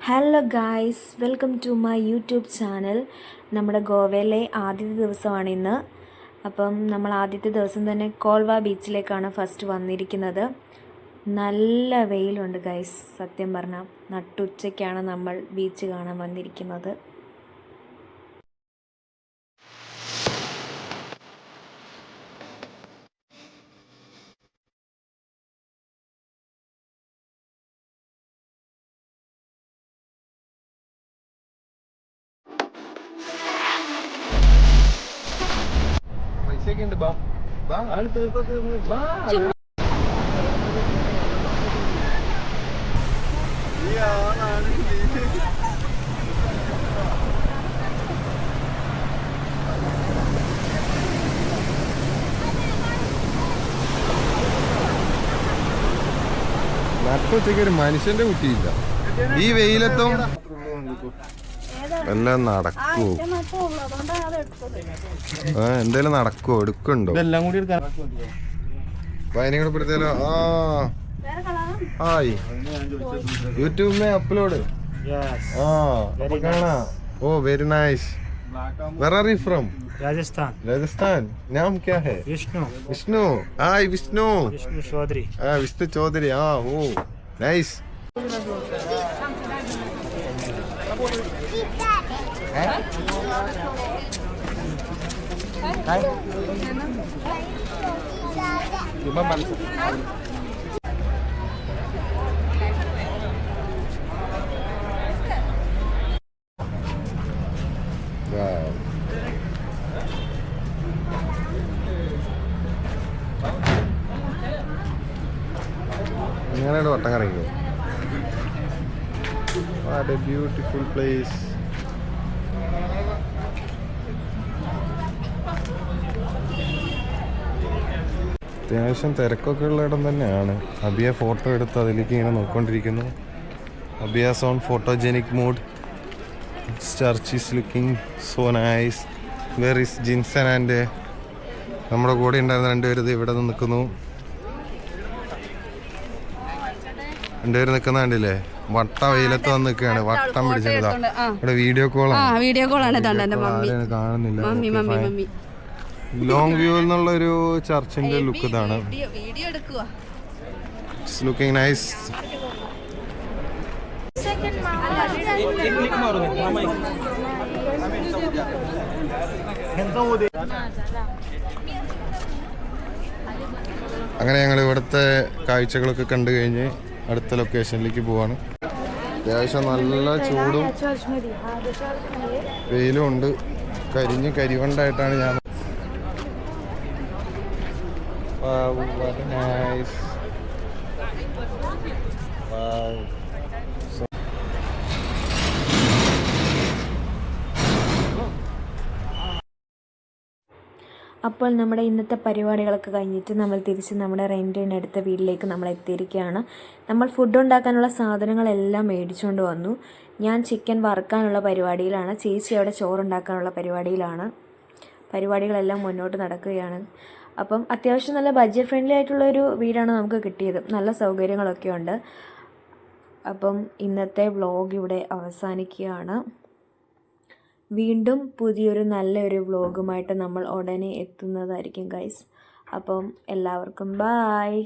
Hello guys, welcome to my YouTube channel. നമ്മുടെ ഗോവയിലെ ആദ്യത്തെ ദിവസമാണ് ഇന്ന്. അപ്പം നമ്മൾ ആദ്യത്തെ ദിവസം തന്നെ കോൾവ ബീച്ചിലേക്കാണ് ഫസ്റ്റ് വന്നിരിക്കുന്നത്. നല്ല വെയിലുണ്ട് ഗായ്സ്. സത്യം പറഞ്ഞാൽ നട്ടുച്ചയ്ക്കാണ് നമ്മൾ ബീച്ച് കാണാൻ വന്നിരിക്കുന്നത്. നട്ടുച്ചയ്ക്ക് ഒരു മനുഷ്യന്റെ കുട്ടിയില്ല. ഈ വെയിലത്തും എല്ലാം നടക്കുവോ? എന്തേലും നടക്കുവോ? എടുക്കണ്ടോ? കൂടെ പെടുത്തല്ലോ. ഹായ്, യൂട്യൂബ് में अपलोड. അപ്പൊ കാണാ. Oh very nice. Where are you from? Rajasthan. नाम क्या है? विष्णु. Hi Vishnu Chaudhary. Vishnu Chaudhary. Oh nice. ഇങ്ങനെയാണ് വട്ടം കറങ്ങിക്കോ. What a beautiful place. അത്യാവശ്യം തിരക്കൊക്കെ ഉള്ള ഇടം തന്നെയാണ്. അബിയ ഫോട്ടോ എടുത്ത് അതിലേക്ക് ഇങ്ങനെ നോക്കിക്കൊണ്ടിരിക്കുന്നു. അബിയാസ് on photogenic mood. Church is looking so nice. Where is Jinson and നമ്മുടെ കൂടെ ഉണ്ടായിരുന്ന രണ്ടുപേരും ഇവിടെ നിന്ന് നിൽക്കുന്നു. രണ്ടുപേരും നിൽക്കുന്ന കണ്ടില്ലേ? വട്ട വെയിലത്ത് വന്ന് നിൽക്കുകയാണ്. വട്ടം പിടിച്ചതാ. ഇവിടെ വീഡിയോ കോളാണ്. കാണുന്നില്ല. ലോങ് വ്യൂ എന്നുള്ള ഒരു ചർച്ചിന്റെ ലുക്ക് ഇതാണ്. It's looking nice. അങ്ങനെ ഞങ്ങൾ ഇവിടുത്തെ കാഴ്ചകളൊക്കെ കണ്ടു കഴിഞ്ഞ് അടുത്ത ലൊക്കേഷനിലേക്ക് പോവാണ്. അത്യാവശ്യം നല്ല ചൂടും വെയിലും ഉണ്ട്. കരിവണ്ടായിട്ടാണ് ഞാൻ. നൈസ്. അപ്പോൾ നമ്മുടെ ഇന്നത്തെ പരിപാടികളൊക്കെ കഴിഞ്ഞിട്ട് നമ്മൾ തിരിച്ച് നമ്മുടെ റെൻറ്റിനടുത്ത വീട്ടിലേക്ക് നമ്മൾ എത്തിയിരിക്കുകയാണ്. നമ്മൾ ഫുഡ് ഉണ്ടാക്കാനുള്ള സാധനങ്ങളെല്ലാം മേടിച്ചുകൊണ്ട് വന്നു. ഞാൻ ചിക്കൻ വറുക്കാനുള്ള പരിപാടിയിലാണ്. ചേച്ചി അവിടെ ചോറുണ്ടാക്കാനുള്ള പരിപാടിയിലാണ്. പരിപാടികളെല്ലാം മുന്നോട്ട് നടക്കുകയാണ്. അപ്പം അത്യാവശ്യം നല്ല ബഡ്ജറ്റ് ഫ്രണ്ട്ലി ആയിട്ടുള്ളൊരു വീടാണ് നമുക്ക് കിട്ടിയത്. നല്ല സൗകര്യങ്ങളൊക്കെ ഉണ്ട്. അപ്പം ഇന്നത്തെ വ്ളോഗ് ഇവിടെ അവസാനിക്കുകയാണ്. വീണ്ടും പുതിയൊരു നല്ലൊരു വ്ളോഗുമായിട്ട് നമ്മൾ ഉടനെ എത്തുന്നതായിരിക്കും ഗൈസ്. അപ്പം എല്ലാവർക്കും ബായ്.